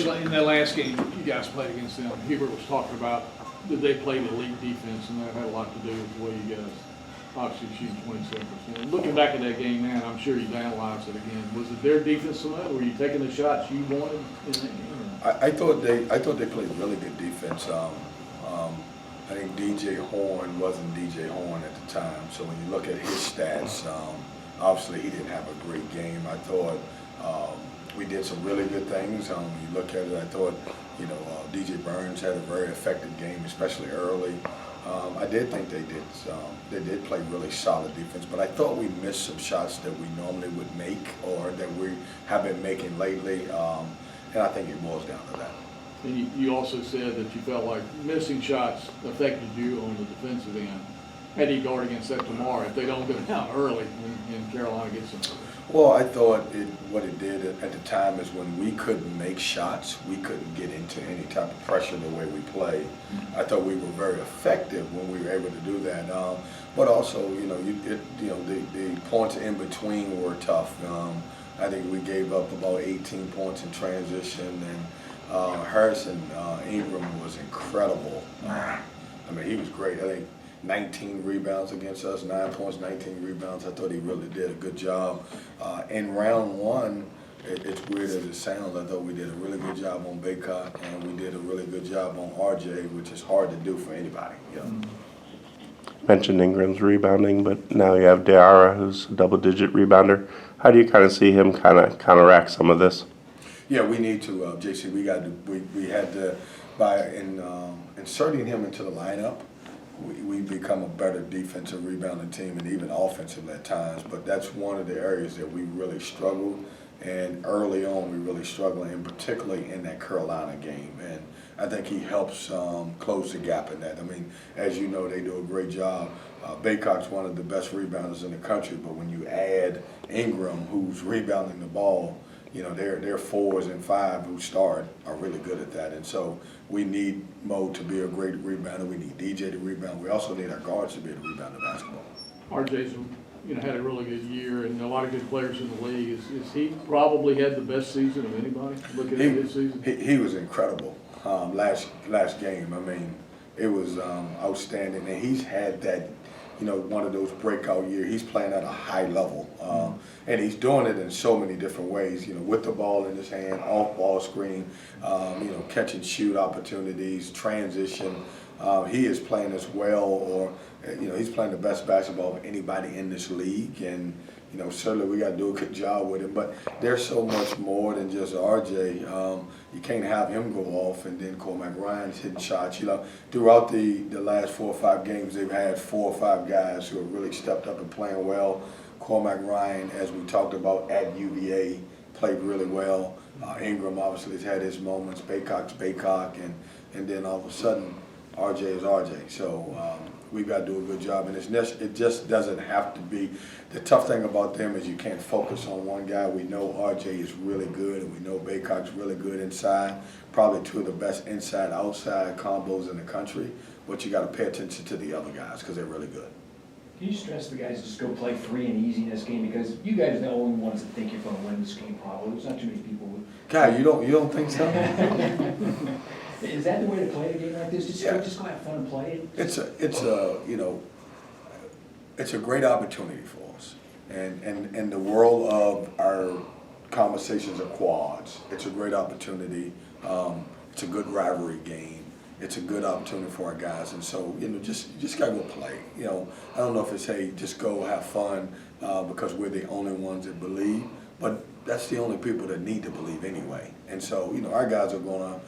In that last game you guys played against them, Hubert was talking about that they played elite defense, and that had a lot to do with the way you guys obviously shooting 27%. Looking back at that game now, and I'm sure you've analyzed it again, was it their defense tonight? Were you taking the shots you wanted in that game? I thought they played really good defense. I think DJ Horn wasn't DJ Horn at the time, so when you look at his stats, obviously he didn't have a great game. I thought we did some really good things. When you look at it, I thought DJ Burns had a very effective game, especially early. I did think they did play really solid defense, but I thought we missed some shots that we normally would make or that we have been making lately, and I think it boils down to that. And you also said that you felt like missing shots affected you on the defensive end. How do you guard against that tomorrow if they don't go down early and Carolina gets them? Well, I thought what it did at the time is when we couldn't make shots, we couldn't get into any type of pressure the way we played. I thought we were very effective when we were able to do that. But also, the points in between were tough. I think we gave up about 18 points in transition, and Harrison Ingram was incredible. I mean, he was great. I think 19 rebounds against us, 9 points, 19 rebounds. I thought he really did a good job. In round one, it's weird as it sounds, I thought we did a really good job on Baycock, and we did a really good job on RJ, which is hard to do for anybody. Mentioned Ingram's rebounding, but now you have De'Ara, who's a double-digit rebounder. How do you kind of see him kind of counteract some of this? Yeah, we need to, JC. We had to, by inserting him into the lineup, we become a better defensive rebounding team and even offensive at times. But that's one of the areas that we really struggled, and early on we really struggled, and particularly in that Carolina game. And I think he helps close the gap in that. I mean, as you know, they do a great job. Baycock's one of the best rebounders in the country, but when you add Ingram, who's rebounding the ball, their 4s and 5 who start are really good at that. And so we need Mo to be a great rebounder. We need DJ to rebound. We also need our guards to be able to rebound the basketball. RJ's had a really good year, and a lot of good players in the league. Is he probably had the best season of anybody looking at his season? He was incredible last game. I mean, it was outstanding, and he's had that, one of those breakout years. He's playing at a high level, and he's doing it in so many different ways, with the ball in his hand, off ball screen, catch and shoot opportunities, transition. He is playing as well, or he's playing the best basketball of anybody in this league, and certainly we got to do a good job with him. But there's so much more than just RJ. You can't have him go off and then Cormac Ryan's hitting shots. Throughout the last 4 or 5 games, they've had 4 or 5 guys who have really stepped up and playing well. Cormac Ryan, as we talked about at UVA, played really well. Ingram obviously has had his moments. Baycock's Baycock, and then all of a sudden, RJ is RJ. So we've got to do a good job, and it just doesn't have to be. The tough thing about them is you can't focus on one guy. We know RJ is really good, and we know Baycock's really good inside, probably 2 of the best inside-outside combos in the country, but you got to pay attention to the other guys because they're really good. Can you stress the guys to just go play free and easy in this game, because you guys are the only ones that think you're going to win this game probably. There's not too many people who... God, you don't think so? Is that the way to play a game like this? Just go have fun and play it? It's a great opportunity for us. And in the world of our conversations of quads, it's a great opportunity. It's a good rivalry game. It's a good opportunity for our guys. And so, you just got to go play. I don't know if it's, hey, just go have fun because we're the only ones that believe, but that's the only people that need to believe anyway. And so, our guys are going to,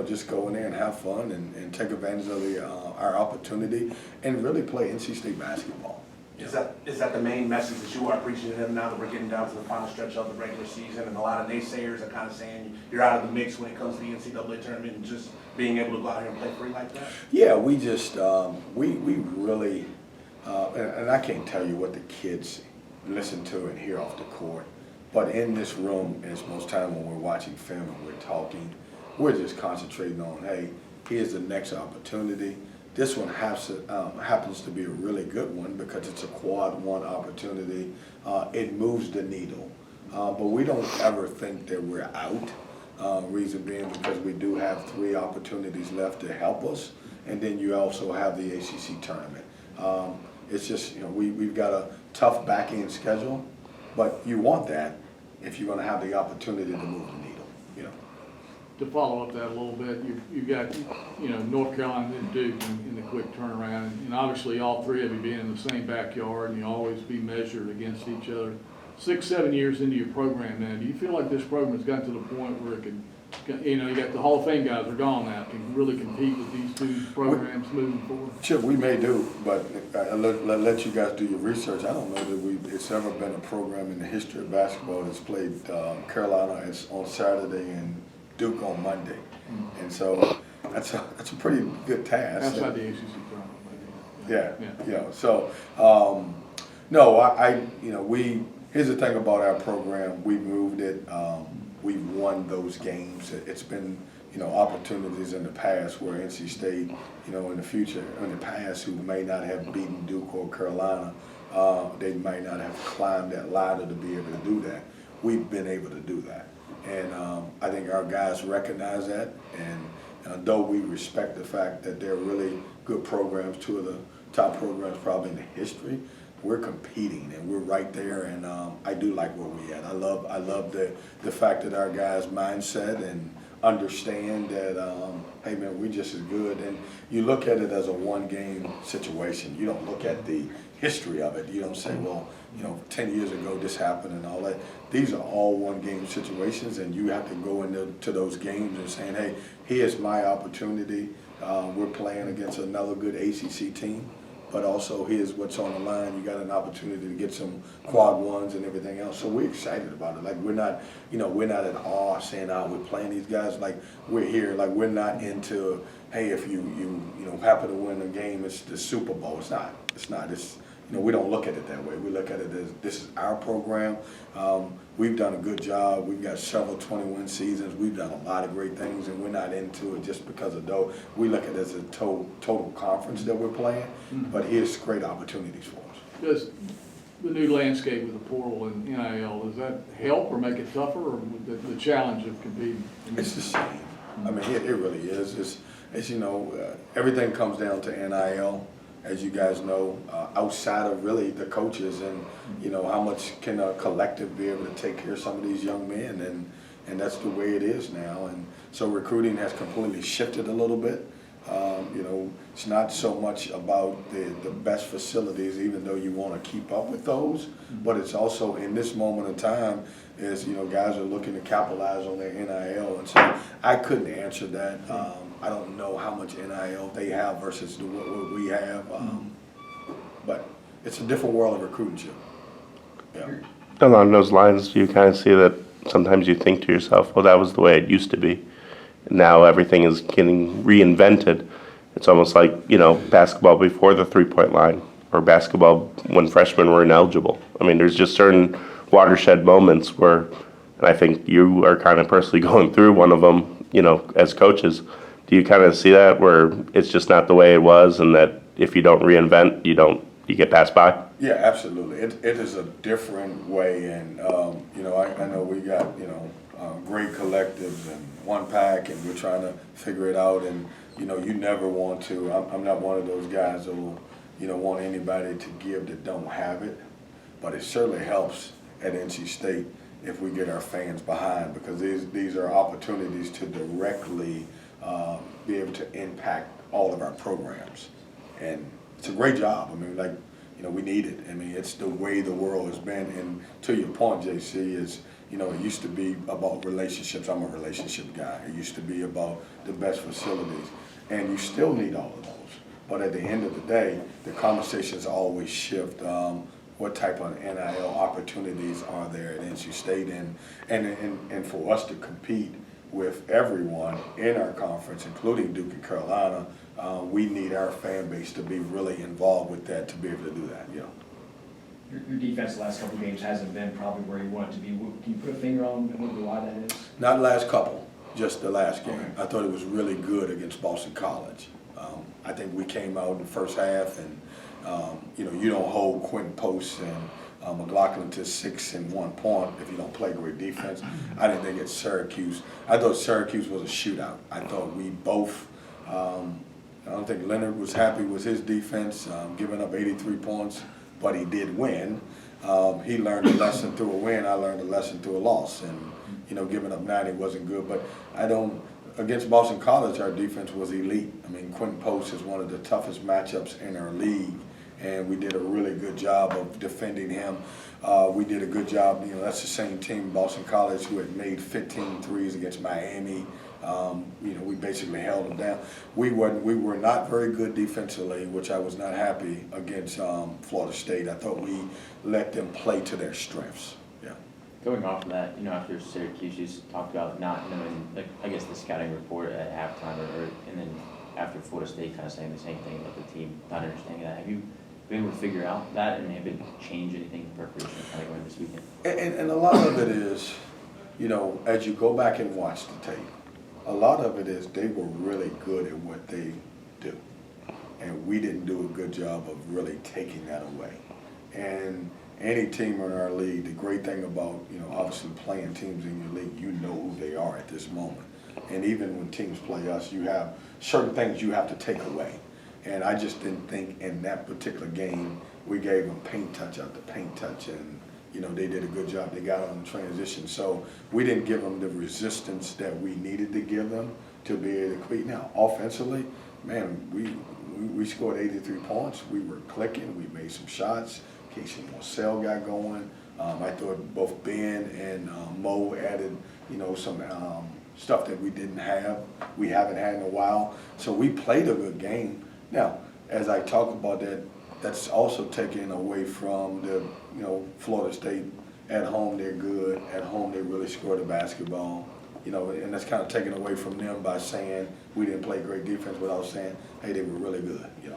just go in there and have fun and take advantage of our opportunity and really play NC State basketball. Is that the main message that you are preaching to them now that we're getting down to the final stretch of the regular season, and a lot of naysayers are kind of saying you're out of the mix when it comes to the NCAA tournament, and just being able to go out here and play free like that? Yeah, we just we really and I can't tell you what the kids listen to and hear off the court, but in this room, and it's most time when we're watching film and we're talking, we're just concentrating on, hey, here's the next opportunity. This one happens to be a really good one because it's a quad 1 opportunity. It moves the needle, but we don't ever think that we're out. Reason being because we do have 3 opportunities left to help us, and then you also have the ACC tournament. It's just, we've got a tough back end schedule, but you want that if you're going to have the opportunity to move the needle. To follow up that a little bit, you've got, North Carolina and Duke in the quick turnaround, and obviously all 3 of you being in the same backyard, and you always be measured against each other. 6, 7 years into your program now, do you feel like this program has gotten to the point where it can, you got the Hall of Fame guys are gone now, can really compete with these 2 programs moving forward? Chip, we may do, but I'll let you guys do your research. I don't know that it's ever been a program in the history of basketball that's played Carolina on Saturday and Duke on Monday. And so that's a pretty good task. Outside the ACC tournament, maybe. Yeah. So, no, here's the thing about our program. We've moved it. We've won those games. It's been, opportunities in the past where NC State, in the past, who may not have beaten Duke or Carolina, they might not have climbed that ladder to be able to do that. We've been able to do that. And I think our guys recognize that. And though we respect the fact that they're really good programs, 2 of the top programs probably in the history, we're competing and we're right there. And I do like where we're at. I love the fact that our guys' mindset and understand that, hey man, we're just as good. And you look at it as a 1-game situation. You don't look at the history of it. You don't say, well, 10 years ago this happened and all that. These are all 1-game situations, and you have to go into those games and saying, hey, here's my opportunity. We're playing against another good ACC team, but also here's what's on the line. You got an opportunity to get some quad 1s and everything else. So we're excited about it. Like we're not at awe saying, we're playing these guys. Like we're here. Like we're not into, hey, if you happen to win a game, it's the Super Bowl. It's not. It's we don't look at it that way. We look at it as this is our program. We've done a good job. We've got several 20-win seasons. We've done a lot of great things, and we're not into it just because of those. We look at it as a total conference that we're playing, but here's great opportunities for us. Does the new landscape with the portal and NIL, does that help or make it tougher, or the challenge of competing? It's the same. I mean, it really is. It's everything comes down to NIL. As you guys know, outside of really the coaches and, how much can a collective be able to take care of some of these young men, and that's the way it is now. And so recruiting has completely shifted a little bit. It's not so much about the best facilities, even though you want to keep up with those, but it's also in this moment in time is, guys are looking to capitalize on their NIL. And so I couldn't answer that. I don't know how much NIL they have versus what we have, but it's a different world of recruiting. Yeah. Along those lines, do you kind of see that sometimes you think to yourself, well, that was the way it used to be. Now everything is getting reinvented. It's almost like, basketball before the 3-point line or basketball when freshmen were ineligible. I mean, there's just certain watershed moments where, and I think you are kind of personally going through one of them, as coaches. Do you kind of see that where it's just not the way it was, and that if you don't reinvent, you get passed by? Yeah, absolutely. It is a different way, and I know we got great collectives and Wolfpack, and we're trying to figure it out. And you never want to. I'm not one of those guys who want anybody to give that don't have it, but it certainly helps at NC State if we get our fans behind, because these are opportunities to directly be able to impact all of our programs. And it's a great job. I mean, we need it. I mean, it's the way the world has been. And to your point, JC, is, it used to be about relationships. I'm a relationship guy. It used to be about the best facilities. And you still need all of those. But at the end of the day, the conversations always shift. What type of NIL opportunities are there at NC State? And for us to compete with everyone in our conference, including Duke and Carolina, we need our fan base to be really involved with that to be able to do that. Your defense the last couple of games hasn't been probably where you want it to be. Can you put a finger on maybe why that is? Not the last couple, just the last game. Okay. I thought it was really good against Boston College. I think we came out in the first half, and you don't hold Quentin Post and McLaughlin to 6 and 1 point if you don't play great defense. I didn't think it's Syracuse. I thought Syracuse was a shootout. I thought we both, I don't think Leonard was happy with his defense, giving up 83 points, but he did win. He learned a lesson through a win. I learned a lesson through a loss. And, giving up 90 wasn't good. But against Boston College, our defense was elite. I mean, Quentin Post is one of the toughest matchups in our league. And we did a really good job of defending him. We did a good job, that's the same team, Boston College, who had made 15 threes against Miami. We basically held them down. We were not very good defensively, which I was not happy against Florida State. I thought we let them play to their strengths. Yeah. Going off of that, after Syracuse, you talked about not knowing, the scouting report at halftime, and then after Florida State kind of saying the same thing about the team, not understanding that. Have you been able to figure out that, and have it changed anything in preparation kind of going this weekend? And a lot of it is, as you go back and watch the tape, a lot of it is they were really good at what they do. And we didn't do a good job of really taking that away. And any team in our league, the great thing about, obviously playing teams in your league, you know who they are at this moment. And even when teams play us, you have certain things you have to take away. And I just didn't think in that particular game we gave them paint touch after paint touch, and they did a good job. They got on the transition, so we didn't give them the resistance that we needed to give them to be able to compete. Now, offensively, man, we scored 83 points. We were clicking. We made some shots. Casey Marcel got going. I thought both Ben and Mo added, some stuff that we didn't have. We haven't had in a while. So we played a good game. Now, as I talk about that, that's also taken away from the, Florida State. At home, they're good. At home, they really score the basketball. And that's kind of taken away from them by saying we didn't play great defense without saying, hey, they were really good, Did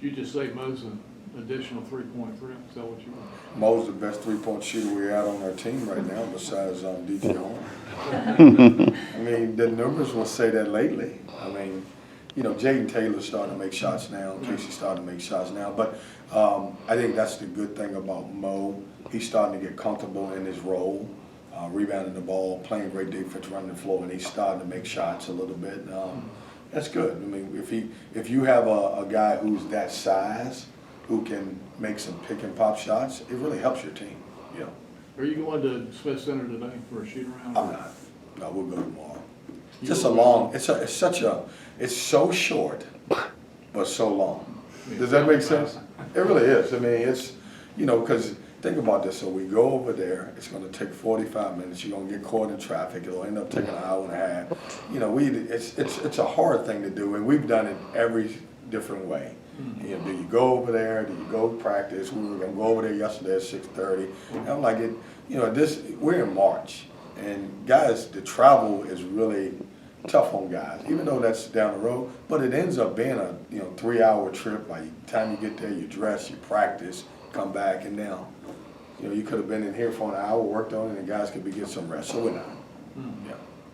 you just say Mo's an additional 3-point threat? Is that what you want? Mo's the best 3-point shooter we have on our team right now besides DJ Horn. I mean, the numbers will say that lately. I mean, Jaden Taylor's starting to make shots now. Casey's starting to make shots now. But I think that's the good thing about Mo. He's starting to get comfortable in his role, rebounding the ball, playing great defense, running the floor, and he's starting to make shots a little bit. That's good. I mean, if you have a guy who's that size, who can make some pick and pop shots, it really helps your team. Are you going to Smith Center today for a shoot around? I'm not. No, we'll go tomorrow. Just a long. It's so short, but so long. Does that make sense? It really is. I mean, it's because think about this. So we go over there. It's going to take 45 minutes. You're going to get caught in traffic. It'll end up taking an hour and a half. It's a hard thing to do, and we've done it every different way. Do you go over there? Do you go practice? We were going to go over there yesterday at 6:30. And I'm like, we're in March, and guys, the travel is really tough on guys, even though that's down the road. But it ends up being a 3-hour trip. By the time you get there, you dress, you practice, come back, and now you could have been in here for an hour, worked on it, and guys could be getting some rest. So we're not. Yeah.